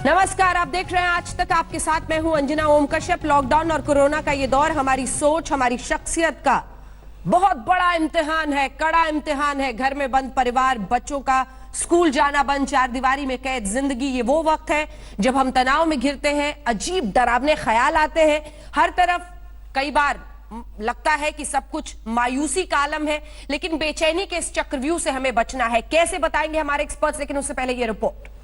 नमस्कार, आप देख रहे हैं आज तक। आपके साथ मैं हूं अंजना ओम कश्यप। लॉकडाउन और कोरोना का ये दौर हमारी सोच, हमारी शख्सियत का बहुत बड़ा इम्तिहान है, कड़ा इम्तिहान है। घर में बंद परिवार, बच्चों का स्कूल जाना बंद, चार दीवारी में कैद जिंदगी, ये वो वक्त है जब हम तनाव में घिरते हैं, अजीब डरावने ख्याल आते हैं हर तरफ। कई बार लगता है कि सब कुछ मायूसी का आलम है, लेकिन बेचैनी के इस चक्रव्यूह से हमें बचना है। कैसे बताएंगे हमारे एक्सपर्ट्स, लेकिन उससे पहले ये रिपोर्ट।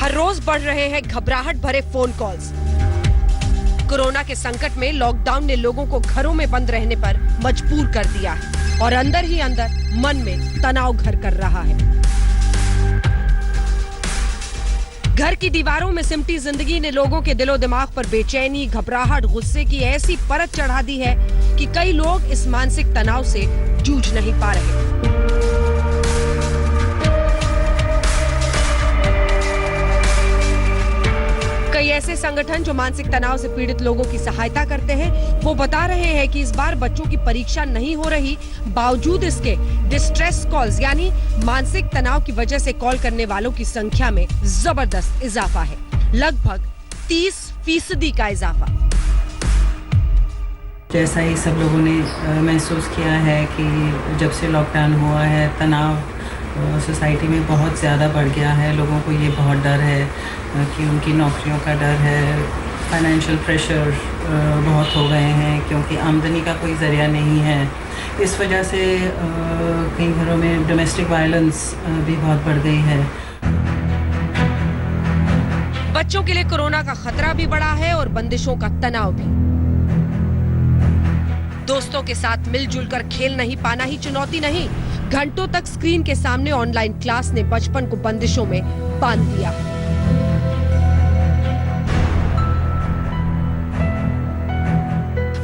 हर रोज बढ़ रहे हैं घबराहट भरे फोन कॉल्स। कोरोना के संकट में लॉकडाउन ने लोगों को घरों में बंद रहने पर मजबूर कर दिया है और अंदर ही अंदर मन में तनाव घर कर रहा है। घर की दीवारों में सिमटी जिंदगी ने लोगों के दिलो दिमाग पर बेचैनी, घबराहट, गुस्से की ऐसी परत चढ़ा दी है कि कई लोग इस मानसिक तनाव से जूझ नहीं पा रहे। कई ऐसे संगठन जो मानसिक तनाव से पीड़ित लोगों की सहायता करते हैं, वो बता रहे हैं कि इस बार बच्चों की परीक्षा नहीं हो रही, बावजूद इसके डिस्ट्रेस कॉल्स यानी मानसिक तनाव की वजह से कॉल करने वालों की संख्या में जबरदस्त इजाफा है, लगभग 30% का इजाफा। जैसा ही सब लोगों ने महसूस किया है कि जब से लॉकडाउन हुआ है, तनाव सोसाइटी में बहुत ज़्यादा बढ़ गया है। लोगों को ये बहुत डर है कि उनकी नौकरियों का डर है, फाइनेंशियल प्रेशर बहुत हो गए हैं क्योंकि आमदनी का कोई ज़रिया नहीं है। इस वजह से कई घरों में डोमेस्टिक वायलेंस भी बहुत बढ़ गई है। बच्चों के लिए कोरोना का खतरा भी बढ़ा है और बंदिशों का तनाव भी। दोस्तों के साथ मिलजुल कर खेल नहीं पाना ही चुनौती नहीं, घंटों तक स्क्रीन के सामने ऑनलाइन क्लास ने बचपन को बंदिशों में बांध दिया।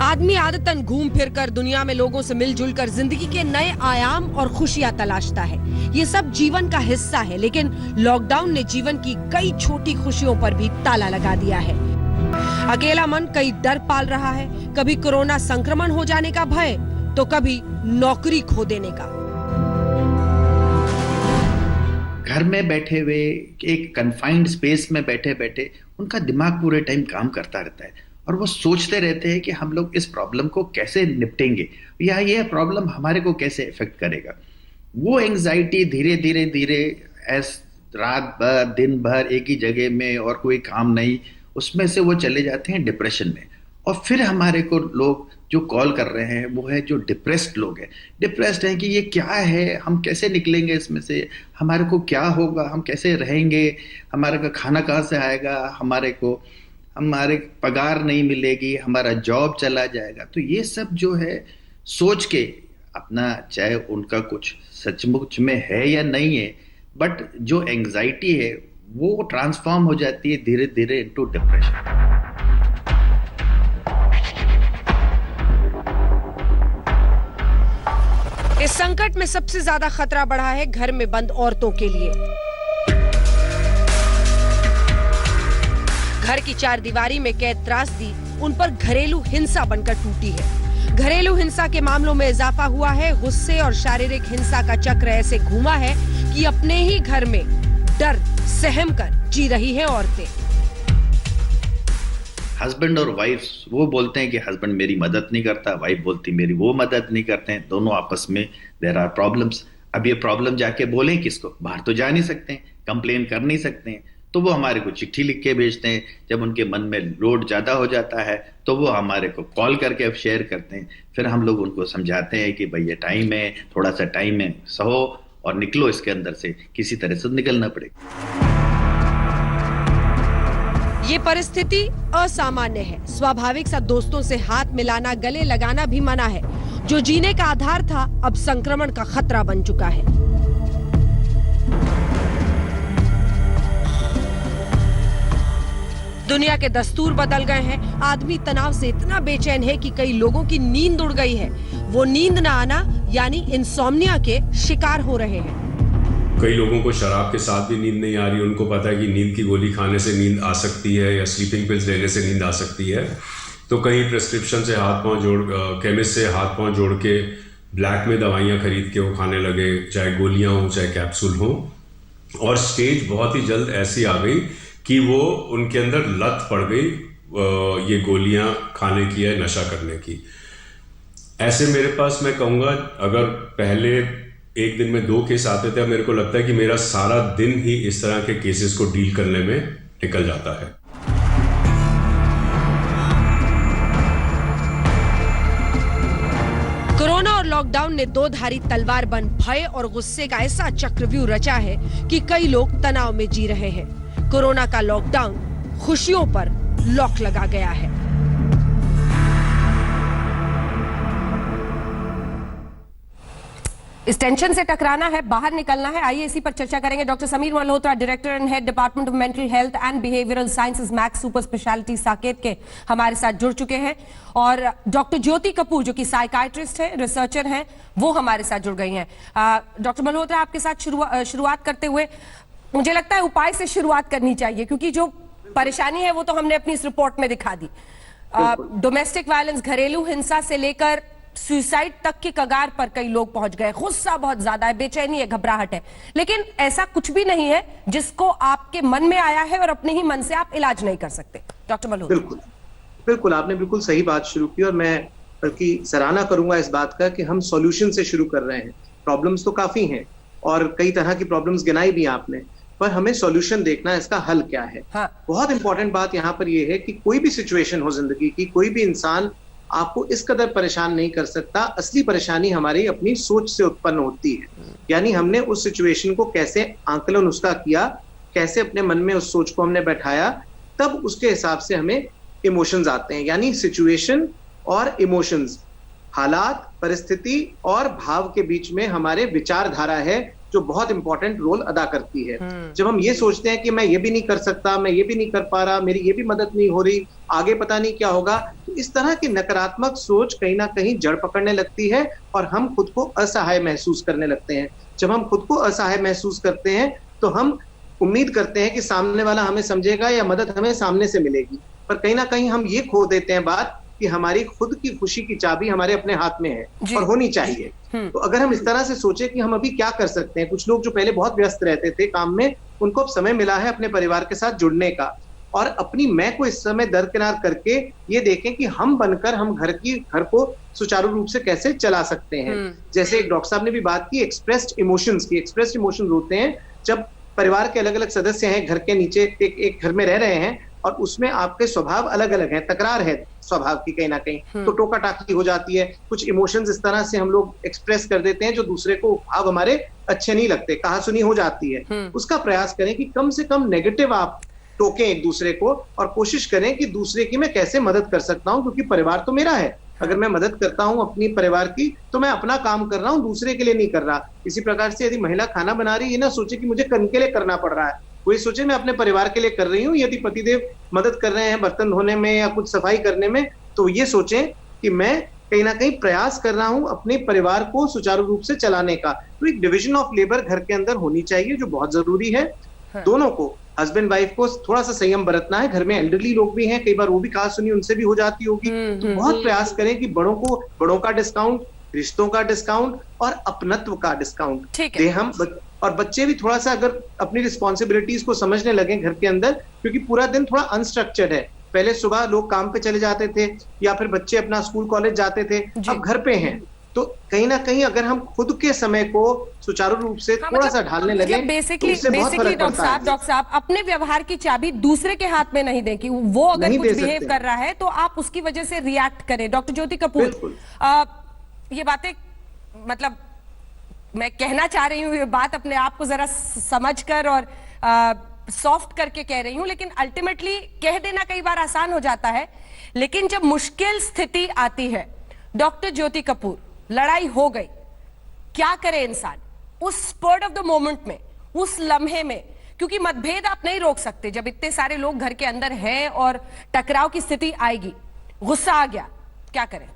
आदमी आदतन घूम फिर कर दुनिया में लोगों से मिलजुल कर जिंदगी के नए आयाम और खुशियां तलाशता है। ये सब जीवन का हिस्सा है, लेकिन लॉकडाउन ने जीवन की कई छोटी खुशियों पर भी ताला लगा दिया है। अकेला मन कई डर पाल रहा है, कभी कोरोना संक्रमण हो जाने का भय, तो कभी नौकरी खो देने का। घर में बैठे हुए एक कन्फाइंड स्पेस में बैठे बैठे उनका दिमाग पूरे टाइम काम करता रहता है और वो सोचते रहते हैं कि हम लोग इस प्रॉब्लम को कैसे निपटेंगे या ये प्रॉब्लम हमारे को कैसे इफेक्ट करेगा। वो एंजाइटी धीरे धीरे धीरे रात भर दिन भर एक ही जगह में और कोई काम नहीं, उसमें से वो चले जाते हैं डिप्रेशन में। और फिर हमारे को लोग जो कॉल कर रहे हैं वो है जो डिप्रेस्ड लोग हैं। डिप्रेस्ड हैं कि ये क्या है, हम कैसे निकलेंगे इसमें से, हमारे को क्या होगा, हम कैसे रहेंगे, हमारे को खाना कहाँ से आएगा, हमारे पगार नहीं मिलेगी, हमारा जॉब चला जाएगा। तो ये सब जो है सोच के अपना, चाहे उनका कुछ सचमुच में है या नहीं है, बट जो एंग्जाइटी है वो ट्रांसफॉर्म हो जाती है धीरे धीरे इनटू डिप्रेशन। इस संकट में सबसे ज्यादा खतरा बढ़ा है घर में बंद औरतों के लिए। घर की चार दीवारी में कैद त्रासदी उन पर घरेलू हिंसा बनकर टूटी है। घरेलू हिंसा के मामलों में इजाफा हुआ है। गुस्से और शारीरिक हिंसा का चक्र ऐसे घूमा है कि अपने ही घर में डर सहम कर जी रही हैं औरतें। हस्बैंड और वाइफ वो बोलते हैं कि हस्बैंड मेरी मदद नहीं करता, वाइफ बोलती मेरी वो मदद नहीं करते हैं, दोनों आपस में देयर आर प्रॉब्लम्स। अब ये प्रॉब्लम जाके बोलें किसको, बाहर तो जा नहीं सकते हैं, कंप्लेन कर नहीं सकते हैं, तो वो हमारे को चिट्ठी लिख के भेजते हैं। जब उनके मन में लोड ज़्यादा हो जाता है तो वो हमारे को कॉल करके शेयर करते हैं। फिर हम लोग उनको समझाते हैं कि भाई ये टाइम है, थोड़ा सा टाइम है, सहो और निकलो इसके अंदर से, किसी तरह से निकलना पड़ेगा। ये परिस्थिति असामान्य है। स्वाभाविक सा दोस्तों से हाथ मिलाना, गले लगाना भी मना है। जो जीने का आधार था अब संक्रमण का खतरा बन चुका है। दुनिया के दस्तूर बदल गए हैं। आदमी तनाव से इतना बेचैन है कि कई लोगों की नींद उड़ गई है। वो नींद ना आना यानी इंसोम्निया के शिकार हो रहे हैं। कई लोगों को शराब के साथ भी नींद नहीं आ रही, उनको पता है कि नींद की गोली खाने से नींद आ सकती है या स्लीपिंग पिल्स लेने से नींद आ सकती है, तो कहीं प्रिस्क्रिप्शन से हाथ पांव जोड़ केमिस्ट से हाथ पांव जोड़ के ब्लैक में दवाइयाँ खरीद के वो खाने लगे, चाहे गोलियाँ हों चाहे कैप्सूल हों। और स्टेज बहुत ही जल्द ऐसी आ गई कि वो उनके अंदर लत पड़ गई ये गोलियाँ खाने की या नशा करने की। ऐसे मेरे पास मैं कहूँगा अगर पहले एक दिन में 2 केस आते थे, मेरे को लगता है कि मेरा सारा दिन ही इस तरह के केसेस को डील करने में निकल जाता है। कोरोना और लॉकडाउन ने दो धारी तलवार बन भय और गुस्से का ऐसा चक्रव्यूह रचा है कि कई लोग तनाव में जी रहे हैं। कोरोना का लॉकडाउन खुशियों पर लॉक लगा गया है। इस टेंशन से टकराना है, बाहर निकलना है। आइए इसी पर चर्चा करेंगे। Doctor Sameer Malhotra, director and head department of mental health and behavioural sciences, max super speciality Saket के हमारे साथ जुड़ चुके हैं। और डॉक्टर ज्योति कपूर जो कि साइकाइट्रिस्ट है, रिसर्चर हैं, वो हमारे साथ जुड़ गई हैं। डॉक्टर मल्होत्रा, आपके साथ शुरुआत करते हुए मुझे लगता है उपाय से शुरुआत करनी चाहिए, क्योंकि जो परेशानी है वो तो हमने अपनी इस रिपोर्ट में दिखा दी। डोमेस्टिक वायलेंस, घरेलू हिंसा से लेकर सुसाइड तक की कगार पर कई लोग पहुंच गए। गुस्सा बहुत ज्यादा है, बेचैनी है, घबराहट है। लेकिन ऐसा कुछ भी नहीं है जिसको आपके मन में आया है और अपने ही मन से आप इलाज नहीं कर सकते। डॉक्टर मल्होत्रा। बिल्कुल बिल्कुल, आपने बिल्कुल सही बात शुरू की और मैं बल्कि सराहना करूंगा इस बात का कि हम सॉल्यूशन से शुरू कर रहे हैं। प्रॉब्लम्स तो काफी हैं और कई तरह की प्रॉब्लम्स गिनाई भी आपने, पर हमें सॉल्यूशन देखना है, इसका हल क्या है। हाँ। बहुत इंपॉर्टेंट बात यहाँ पर यह है कि कोई भी सिचुएशन हो जिंदगी की, कोई भी इंसान आपको इस कदर परेशान नहीं कर सकता। असली परेशानी हमारी अपनी सोच से उत्पन्न होती है। यानी हमने उस सिचुएशन को कैसे आंकलन उसका किया, कैसे अपने मन में उस सोच को हमने बैठाया, तब उसके हिसाब से हमें इमोशंस आते हैं। यानी सिचुएशन और इमोशंस, हालात, परिस्थिति और भाव के बीच में हमारे विचारधारा है जो बहुत इंपॉर्टेंट रोल अदा करती है। जब हम ये सोचते हैं कि मैं ये भी नहीं कर सकता, मैं ये भी नहीं कर पा रहा, मेरी ये भी मदद नहीं हो रही, आगे पता नहीं क्या होगा, तो इस तरह की नकारात्मक सोच कहीं ना कहीं जड़ पकड़ने लगती है और हम खुद को असहाय महसूस करने लगते हैं। जब हम खुद को असहाय महसूस करते हैं तो हम उम्मीद करते हैं कि सामने वाला हमें समझेगा या मदद हमें सामने से मिलेगी, पर कहीं ना कहीं हम ये खो देते हैं बात कि हमारी खुद की खुशी की चाबी हमारे अपने हाथ में है और होनी चाहिए। तो अगर हम इस तरह से सोचे कि हम अभी क्या कर सकते हैं, कुछ लोग जो पहले बहुत व्यस्त रहते थे काम में, उनको अब समय मिला है अपने परिवार के साथ जुड़ने का और अपनी मैं को इस समय दरकिनार करके ये देखें कि हम बनकर हम घर को सुचारू रूप से कैसे चला सकते हैं। जैसे एक डॉक्टर साहब ने भी बात की एक्सप्रेस्ड इमोशंस की। एक्सप्रेस्ड इमोशंस होते हैं जब परिवार के अलग अलग सदस्य हैं, घर के नीचे एक घर में रह रहे हैं और उसमें आपके स्वभाव अलग अलग हैं, तकरार है स्वभाव की कहीं ना कहीं, तो टोका टाकी हो जाती है। कुछ इमोशंस इस तरह से हम लोग एक्सप्रेस कर देते हैं जो दूसरे को भाव हमारे अच्छे नहीं लगते, कहासुनी हो जाती है। उसका प्रयास करें कि कम से कम नेगेटिव आप टोकें एक दूसरे को और कोशिश करें कि दूसरे की मैं कैसे मदद कर सकता हूं, क्योंकि परिवार तो मेरा है। अगर मैं मदद करता हूं अपनी परिवार की तो मैं अपना काम कर रहा हूं, दूसरे के लिए नहीं कर रहा। इसी प्रकार से यदि महिला खाना बना रही है, ये ना सोचे कि मुझे किनके लिए करना पड़ रहा है, कोई सोचे मैं अपने परिवार के लिए कर रही हूँ। यदि पतिदेव मदद कर रहे हैं बर्तन धोने में या कुछ सफाई करने में, तो ये सोचें कि मैं कहीं ना कहीं प्रयास कर रहा हूं अपने परिवार को सुचारू रूप से चलाने का। तो एक डिवीजन ऑफ लेबर घर के अंदर होनी चाहिए जो बहुत जरूरी है। दोनों को, हस्बैंड वाइफ को थोड़ा सा संयम बरतना है। घर में एल्डरली लोग भी हैं, कई बार वो भी कहा सुनी उनसे भी हो जाती होगी। तो बहुत प्रयास करें कि बड़ों का डिस्काउंट, रिश्तों का डिस्काउंट और अपनत्व का डिस्काउंट दे हम। और बच्चे भी थोड़ा सा अगर अपनी रिस्पॉन्सिबिलिटीज को समझने लगे घर के अंदर, क्योंकि पूरा दिन थोड़ा अनस्ट्रक्चर्ड है। पहले सुबह लोग काम पे चले जाते थे या फिर बच्चे अपना स्कूल कॉलेज जाते थे, अब घर पे हैं। तो कहीं ना कहीं अगर हम खुद के समय को सुचारू रूप से थोड़ा सा ढालने लगे, बेसिकली डॉक्टर साहब अपने व्यवहार की चाबी दूसरे के हाथ में नहीं दें कि वो अगर कुछ बिहेव कर रहा है तो आप उसकी वजह से रिएक्ट करें। डॉक्टर ज्योति कपूर, ये बातें मतलब मैं कहना चाह रही हूँ, ये बात अपने आप को जरा समझकर और सॉफ्ट करके कह रही हूँ, लेकिन अल्टीमेटली कह देना कई बार आसान हो जाता है। लेकिन जब मुश्किल स्थिति आती है, डॉक्टर ज्योति कपूर, लड़ाई हो गई, क्या करे इंसान उस स्पर्ट ऑफ द मोमेंट में, उस लम्हे में? क्योंकि मतभेद आप नहीं रोक सकते जब इतने सारे लोग घर के अंदर हैं और टकराव की स्थिति आएगी, गुस्सा आ गया, क्या करें?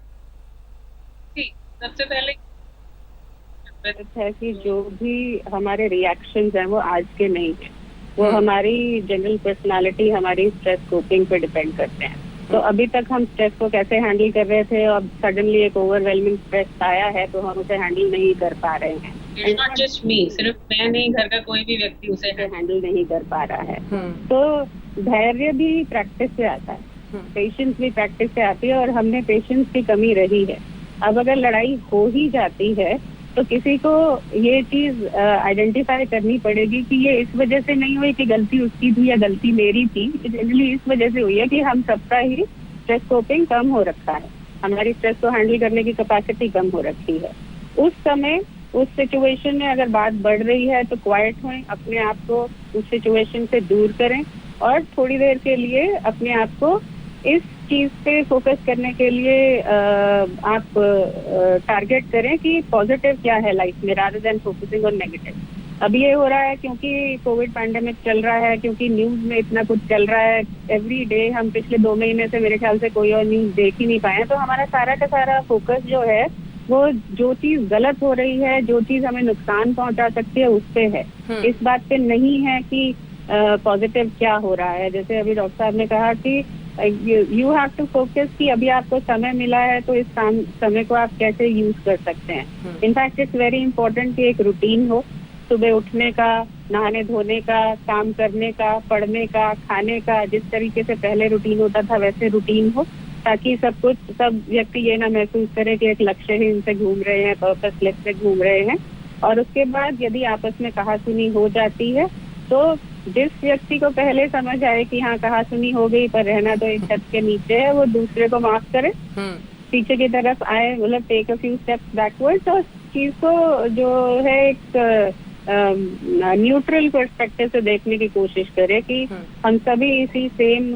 सबसे पहले है कि जो भी हमारे रिएक्शंस हैं वो आज के नहीं है, वो हमारी जनरल पर्सनालिटी, हमारी स्ट्रेस कोपिंग पे डिपेंड करते हैं। तो अभी तक हम स्ट्रेस को कैसे हैंडल कर रहे थे, अब सडनली एक ओवरवेलमिंग स्ट्रेस आया है तो हम उसे हैंडल नहीं कर पा रहे हैं। इट्स नॉट जस्ट मी, सिर्फ मैं नहीं, घर का कोई भी व्यक्ति उसे हैंडल नहीं कर पा रहा है। तो धैर्य भी प्रैक्टिस से आता है, पेशेंस भी प्रैक्टिस से आती है, और हमने पेशेंस की कमी रही है। अब अगर लड़ाई हो ही जाती है तो किसी को ये चीज आइडेंटिफाई करनी पड़ेगी कि ये इस वजह से नहीं हुई कि गलती उसकी थी या गलती मेरी थी, जनरली इस वजह से हुई है कि हम सबका ही स्ट्रेस कोपिंग कम हो रखा है, हमारी स्ट्रेस को हैंडल करने की कैपेसिटी कम हो रखी है। उस समय उस सिचुएशन में अगर बात बढ़ रही है तो क्वाइट होएं, अपने आप को उस सिचुएशन से दूर करें और थोड़ी देर के लिए अपने आप को इस चीज पे फोकस करने के लिए आप टारगेट करें कि पॉजिटिव क्या है लाइफ में, rather than focusing on negative. अब ये हो रहा है क्योंकि कोविड पैंडेमिक चल रहा है, क्योंकि न्यूज में इतना कुछ चल रहा है एवरी डे, हम पिछले 2 महीने से मेरे ख्याल से कोई और न्यूज देख ही नहीं पाए, तो हमारा सारा का सारा फोकस जो है वो जो चीज गलत हो रही है, जो चीज हमें नुकसान पहुंचा सकती है उस पे है, इस बात पे नहीं है कि पॉजिटिव क्या हो रहा है। जैसे अभी डॉक्टर साहब ने कहा कि यू हैव टू फोकस कि अभी आपको समय मिला है तो इस समय को आप कैसे यूज कर सकते हैं। इनफैक्ट इट्स वेरी इंपॉर्टेंट कि एक रूटीन हो, सुबह उठने का, नहाने धोने का, काम करने का, पढ़ने का, खाने का, जिस तरीके से पहले रूटीन होता था वैसे रूटीन हो, ताकि सब व्यक्ति ये ना महसूस करे कि एक लक्ष्यहीन से घूम रहे हैं, पर्पसलेस से घूम रहे हैं। और उसके बाद यदि आपस में कहासुनी हो जाती है तो जिस व्यक्ति को पहले समझ आए कि हाँ कहासुनी हो गई पर रहना तो एक छत के नीचे है, वो दूसरे को माफ करे, पीछे की तरफ आए, मतलब take a few steps backwards, और चीज को जो है एक न्यूट्रल पर्सपेक्टिव से देखने की कोशिश करे कि हम सभी इसी सेम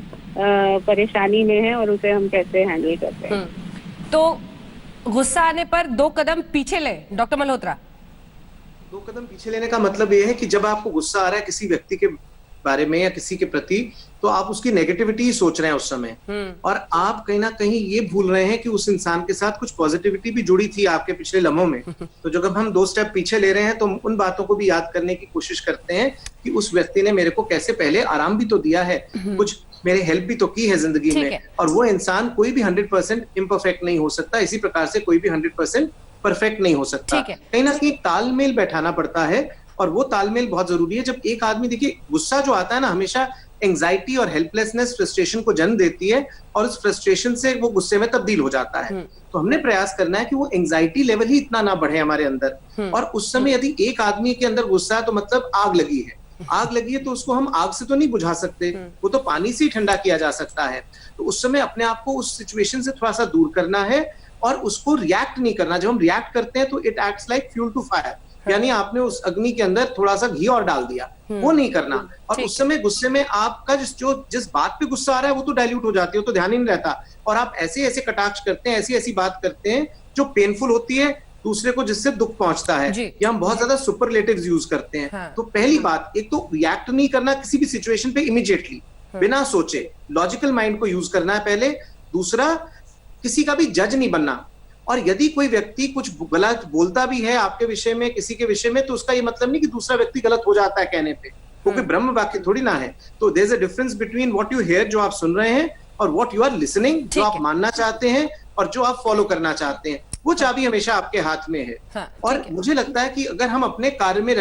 परेशानी में हैं और उसे हम कैसे हैंडल करते हैं। तो गुस्सा आने पर 2 कदम पीछे ले, डॉक्टर मल्होत्रा। 2 कदम पीछे लेने का मतलब ये है कि जब आपको गुस्सा आ रहा है किसी व्यक्ति के बारे में या किसी के प्रति, तो आप उसकी नेगेटिविटी ही सोच रहे हैं उस समय, और आप कहीं ना कहीं ये भूल रहे हैं कि उस इंसान के साथ कुछ पॉजिटिविटी भी जुड़ी थी आपके पिछले लम्हों में। तो जब हम 2 स्टेप पीछे ले रहे हैं तो उन बातों को भी याद करने की कोशिश करते हैं कि उस व्यक्ति ने मेरे को कैसे पहले आराम भी तो दिया है, कुछ मेरे हेल्प भी तो की है जिंदगी में, और वो इंसान कोई भी 100% इम्परफेक्ट नहीं हो सकता, इसी प्रकार से कोई भी 100% परफेक्ट नहीं हो सकता। कहीं ना कहीं तालमेल बैठाना पड़ता है, और वो तालमेल बहुत जरूरी है। जब एक आदमी, देखिए गुस्सा जो आता है ना, हमेशा एंजाइटी और हेल्पलेसनेस, फ्रस्ट्रेशन को जन्म देती है, और उस फ्रस्ट्रेशन से वो गुस्से में तब्दील हो जाता है। तो हमने प्रयास करना है कि वो एंजाइटी लेवल ही इतना ना बढ़े हमारे अंदर, और उस समय यदि एक आदमी के अंदर गुस्सा है तो मतलब आग लगी है, आग लगी है तो उसको हम आग से तो नहीं बुझा सकते, वो तो पानी से ही ठंडा किया जा सकता है। तो उस समय अपने आप को उस सिचुएशन से थोड़ा सा दूर करना है और उसको रिएक्ट नहीं करना। जब हम रिएक्ट करते हैं तो it acts like fuel to fire, यानी आपने उस अग्नि के अंदर थोड़ा सा घी और डाल दिया, वो नहीं करना। और उस समय गुस्से में आपका जिस बात पे गुस्सा आ रहा है वो तो डाइल्यूट हो जाती है, वो तो ध्यान ही नहीं रहता, और आप ऐसे ऐसे कटाक्ष करते हैं, ऐसी ऐसी बात करते हैं जो पेनफुल होती है दूसरे को, जिससे दुख पहुंचता है, या हम बहुत ज्यादा सुपरलेटिव्स यूज करते हैं। तो पहली बात, एक तो रिएक्ट नहीं करना किसी भी सिचुएशन पे इमीडिएटली, बिना सोचे, लॉजिकल माइंड को यूज करना है पहले। दूसरा, किसी का भी जज नहीं बनना, और यदि कोई व्यक्ति कुछ गलत बोलता भी है आपके विषय में, किसी के विषय में, तो उसका ये मतलब नहीं कि दूसरा व्यक्ति गलत हो जाता है कहने पे, वो कोई ब्रह्म वाक्य थोड़ी ना है। तो there is a difference between what you hear, जो आप सुन रहे हैं, और व्हाट यू आर लिसनिंग, जो आप मानना चाहते हैं और जो आप फॉलो करना चाहते हैं। वो चाबी हमेशा आपके हाथ में है। और मुझे लगता है कि अगर हम अपने कार्य में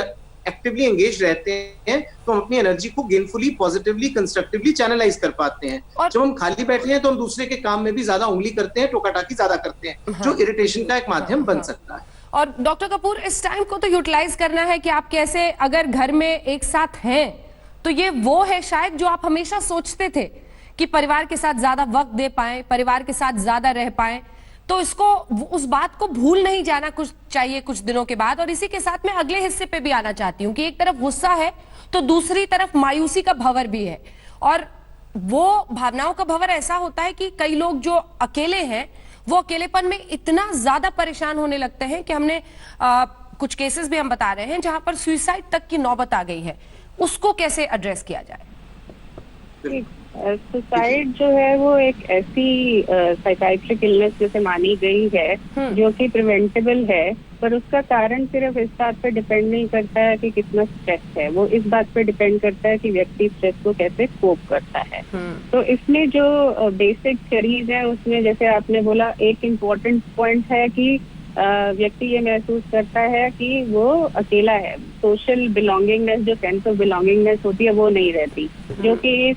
एक्टिवली एंगेज रहते हैं तो हम अपनी एनर्जी को गेनफुली, पॉजिटिवली, कंस्ट्रक्टिवली चैनलाइज कर पाते हैं। जब हम खाली बैठे हैं तो हम दूसरे के काम में भी ज्यादा उंगली करते हैं, टोका-टाकी ज्यादा करते हैं, जो इरिटेशन का एक माध्यम बन सकता है। और डॉक्टर कपूर, इस टाइम को तो यूटिलाइज करना है कि आप कैसे, अगर घर में एक साथ हैं तो ये वो है शायद जो आप हमेशा सोचते थे कि परिवार के साथ ज्यादा वक्त दे पाएं, परिवार के साथ ज्यादा रह पाएं, तो इसको, उस बात को भूल नहीं जाना कुछ चाहिए कुछ दिनों के बाद। और इसी के साथ मैं अगले हिस्से पे भी आना चाहती हूँ कि एक तरफ गुस्सा है तो दूसरी तरफ मायूसी का भंवर भी है, और वो भावनाओं का भंवर ऐसा होता है कि कई लोग जो अकेले हैं वो अकेलेपन में इतना ज्यादा परेशान होने लगते हैं कि हमने कुछ केसेस भी हम बता रहे हैं जहां पर सुसाइड तक की नौबत आ गई है। उसको कैसे एड्रेस किया जाए? सुसाइड जो है वो एक ऐसी साइकाइट्रिक इलनेस जैसे मानी गई है जो कि प्रिवेंटेबल है, पर उसका कारण सिर्फ इस बात पे डिपेंड नहीं करता है कि कितना स्ट्रेस है, वो इस बात पे डिपेंड करता है कि व्यक्ति स्ट्रेस को कैसे कोप करता है। तो इसमें जो बेसिक थ्योरीज है उसमें जैसे आपने बोला, एक इम्पोर्टेंट पॉइंट है कि व्यक्ति ये महसूस करता है कि वो अकेला है, सोशल बिलोंगिंगनेस, जो सेंस ऑफ बिलोंगिंगनेस होती है वो नहीं रहती, जो कि इस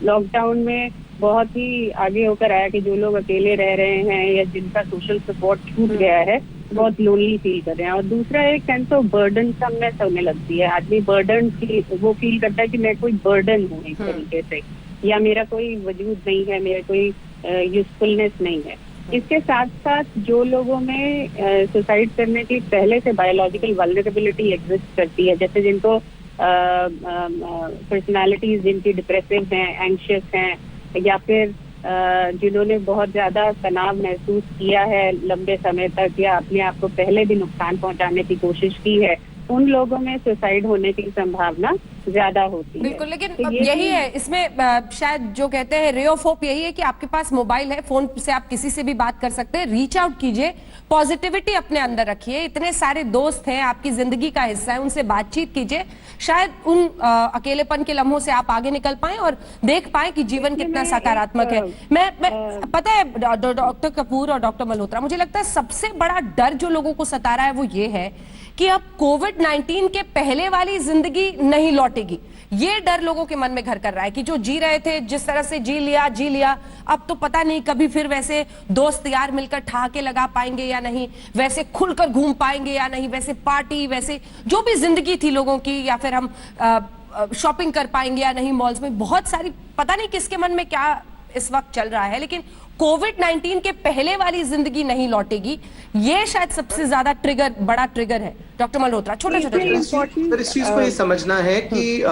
लॉकडाउन में बहुत ही आगे होकर आया कि जो लोग अकेले रह रहे हैं या जिनका सोशल सपोर्ट छूट गया है बहुत लोनली फील कर रहे हैं। और दूसरा एक सेंस ऑफ बर्डन समनेस होने लगती है, आदमी बर्डन वो फील करता है कि मैं कोई बर्डन हूँ एक तरीके से, या मेरा कोई वजूद नहीं है, मेरा कोई यूजफुलनेस नहीं है। इसके साथ साथ जो लोगों में सुसाइड करने की पहले से बायोलॉजिकल वल्नरेबिलिटी एग्जिस्ट करती है, जैसे जिनको पर्सनालिटीज जिनकी डिप्रेसिव हैं, एंग्शियस हैं, या फिर जिन्होंने बहुत ज्यादा तनाव महसूस किया है लंबे समय तक, या अपने आप को पहले भी नुकसान पहुंचाने की कोशिश की है, उन लोगों में सुसाइड होने की संभावना ज्यादा होती है। बिल्कुल, लेकिन तो यही है इसमें शायद जो कहते हैं रे ऑफ होप यही है कि आपके पास मोबाइल है, फोन से आप किसी से भी बात कर सकते हैं, रीच आउट कीजिए, पॉजिटिविटी अपने अंदर रखिए, इतने सारे दोस्त हैं, आपकी जिंदगी का हिस्सा है, उनसे बातचीत कीजिए, शायद उन अकेलेपन के लम्हों से आप आगे निकल पाए और देख पाए कि जीवन कितना सकारात्मक है। मैं पता है डॉक्टर कपूर और डॉक्टर मल्होत्रा, मुझे लगता है सबसे बड़ा डर जो लोगों को सता रहा है वो ये है कि अब कोविड-19 के पहले वाली जिंदगी नहीं लौटेगी। ये डर लोगों के मन में घर कर रहा है कि जो जी रहे थे, जिस तरह से जी लिया, अब तो पता नहीं कभी फिर वैसे दोस्त यार मिलकर ठहाके लगा पाएंगे या नहीं, वैसे खुलकर घूम पाएंगे या नहीं, वैसे पार्टी, वैसे जो भी जिंदगी थी लोगों की, या फिर हम शॉपिंग कर पाएंगे या नहीं मॉल्स में। बहुत सारी, पता नहीं किसके मन में क्या इस वक्त चल रहा है, लेकिन कोविड-19 के पहले वाली जिंदगी नहीं लौटेगी, ये शायद सबसे ज्यादा बड़ा ट्रिगर है। डॉक्टर मल्होत्रा, छोटे इस चीज को ये समझना है कि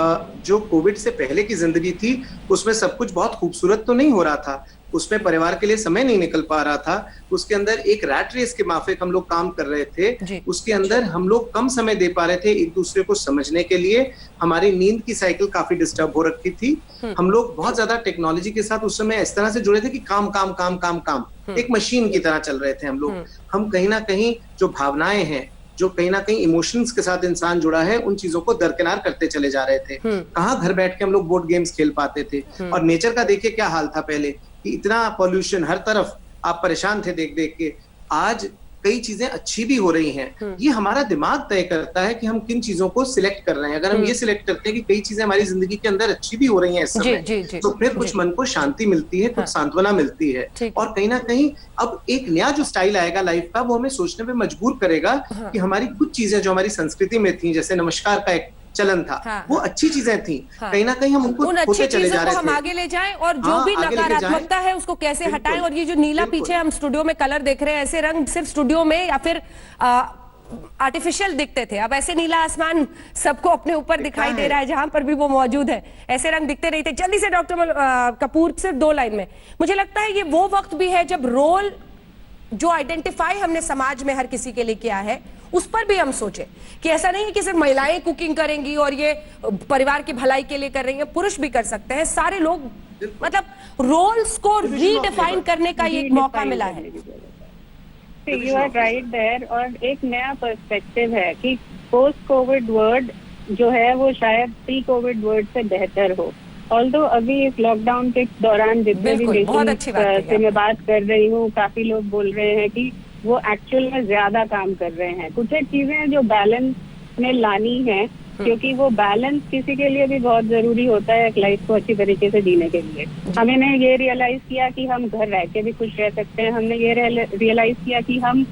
जो कोविड से पहले की जिंदगी थी उसमें सब कुछ बहुत खूबसूरत तो नहीं हो रहा था, उसमें परिवार के लिए समय नहीं निकल पा रहा था, उसके अंदर एक रैट रेस के माफिक हम लोग काम कर रहे थे, उसके अंदर हम लोग कम समय दे पा रहे थे एक दूसरे को समझने के लिए, हमारी नींद की साइकिल काफी डिस्टर्ब हो रखी थी, हम लोग बहुत ज्यादा टेक्नोलॉजी के साथ उस समय इस तरह से जुड़े थे कि काम काम काम काम काम, एक मशीन की तरह चल रहे थे हम लोग। हम कहीं ना कहीं जो भावनाएं हैं, जो कहीं ना कहीं इमोशंस के साथ इंसान जुड़ा है, उन चीजों को दरकिनार करते चले जा रहे थे। कहाँ घर बैठ के हम लोग बोर्ड गेम्स खेल पाते थे, और नेचर का देखिए क्या हाल था पहले, कि इतना पॉल्यूशन, हर तरफ आप परेशान थे देख देख के। आज कई चीजें अच्छी भी हो रही हैं, ये हमारा दिमाग तय करता है कि हम किन चीजों को सिलेक्ट कर रहे हैं। अगर हम ये सिलेक्ट करते हैं कि कई चीजें हमारी जिंदगी के अंदर अच्छी भी हो रही हैं इस समय, तो फिर कुछ मन को शांति मिलती है, कुछ सांत्वना मिलती है, और कहीं ना कहीं अब एक नया जो स्टाइल आएगा लाइफ का, वो हमें सोचने पे मजबूर करेगा कि हमारी कुछ चीजें जो हमारी संस्कृति में थी, जैसे नमस्कार का एक चलन था, वो अच्छी चीजें थी, कहीं ना कहीं हम उनको खोते चले जा रहे थे। हम आगे ले जाएं, और जो भी नकारात्मकता है उसको कैसे हटाएं। और ये जो नीला पीछे हम स्टूडियो में कलर देख रहे हैं, ऐसे रंग सिर्फ स्टूडियो में या फिर आर्टिफिशियल दिखते थे, अब ऐसे नीला आसमान सबको अपने ऊपर दिखाई दे रहा है, जहां पर भी वो मौजूद है, ऐसे रंग दिखते नहीं थे। जल्दी से डॉक्टर कपूर, सिर्फ 2 लाइन में, मुझे लगता है ये वो वक्त भी है जब रोल जो आइडेंटिफाई हमने समाज में हर किसी के लिए किया है, उस पर भी हम सोचे कि ऐसा नहीं है कि सिर्फ महिलाएं कुकिंग करेंगी और ये परिवार की भलाई के लिए कर रही हैं, पुरुष भी कर सकते हैं, सारे लोग, मतलब रोल्स को रीडिफाइन करने का ये एक मौका मिला है। यू आर राइट देयर, और एक नया पर्सपेक्टिव है कि पोस्ट कोविड वर्ड जो है वो शायद प्री कोविड वर्ड से बेहतर हो। ऑल्दो अभी इस लॉकडाउन के दौरान जितने भी पेशेंट्स से मैं बात कर रही हूँ, काफी लोग बोल रहे हैं कि वो एक्चुअल में ज्यादा काम कर रहे हैं। कुछ एक चीजें जो बैलेंस में लानी है, क्योंकि वो बैलेंस किसी के लिए भी बहुत जरूरी होता है एक लाइफ को अच्छी तरीके से जीने के लिए। हमने ये रियलाइज किया कि हम घर रह के भी खुश रह सकते हैं, हमने ये रियलाइज किया कि हम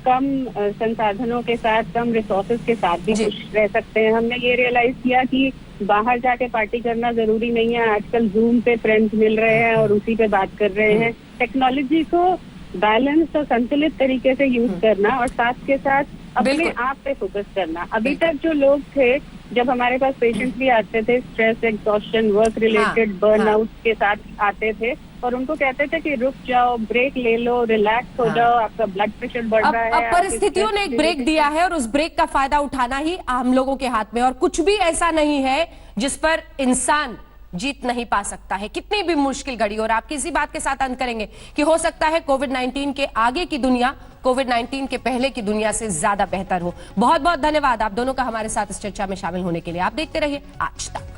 कम संसाधनों के साथ, कम रिसोर्सेज के साथ भी खुश रह सकते हैं। हमने ये रियलाइज किया कि बाहर जाके पार्टी करना जरूरी नहीं है, आजकल जूम पे फ्रेंड्स मिल रहे हैं और उसी पे बात कर रहे हैं। टेक्नोलॉजी को बैलेंस और संतुलित तरीके से यूज करना, और साथ के साथ अपने आप पे फोकस करना। अभी तक जो लोग थे, जब हमारे पास पेशेंट्स भी आते थे stress, exhaustion, work related burnout के साथ आते थे, और उनको कहते थे कि रुक जाओ, ब्रेक ले लो, रिलैक्स हो जाओ, आपका ब्लड प्रेशर बढ़ रहा है। अब परिस्थितियों ने एक ब्रेक दिया है, और उस ब्रेक का फायदा उठाना ही आम लोगों के हाथ में, और कुछ भी ऐसा नहीं है जिस पर इंसान जीत नहीं पा सकता है, कितनी भी मुश्किल घड़ी। और आप किसी बात के साथ अंत करेंगे कि हो सकता है कोविड-19 के आगे की दुनिया कोविड-19 के पहले की दुनिया से ज्यादा बेहतर हो। बहुत बहुत धन्यवाद आप दोनों का हमारे साथ इस चर्चा में शामिल होने के लिए। आप देखते रहिए आज तक।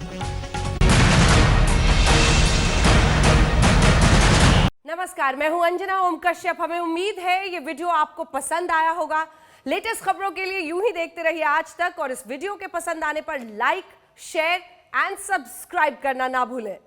नमस्कार, मैं हूं अंजना ओम कश्यप। हमें उम्मीद है ये वीडियो आपको पसंद आया होगा। लेटेस्ट खबरों के लिए यूं ही देखते रहिए आज तक, और इस वीडियो के पसंद आने पर लाइक, शेयर एंड सब्सक्राइब करना ना भूलें।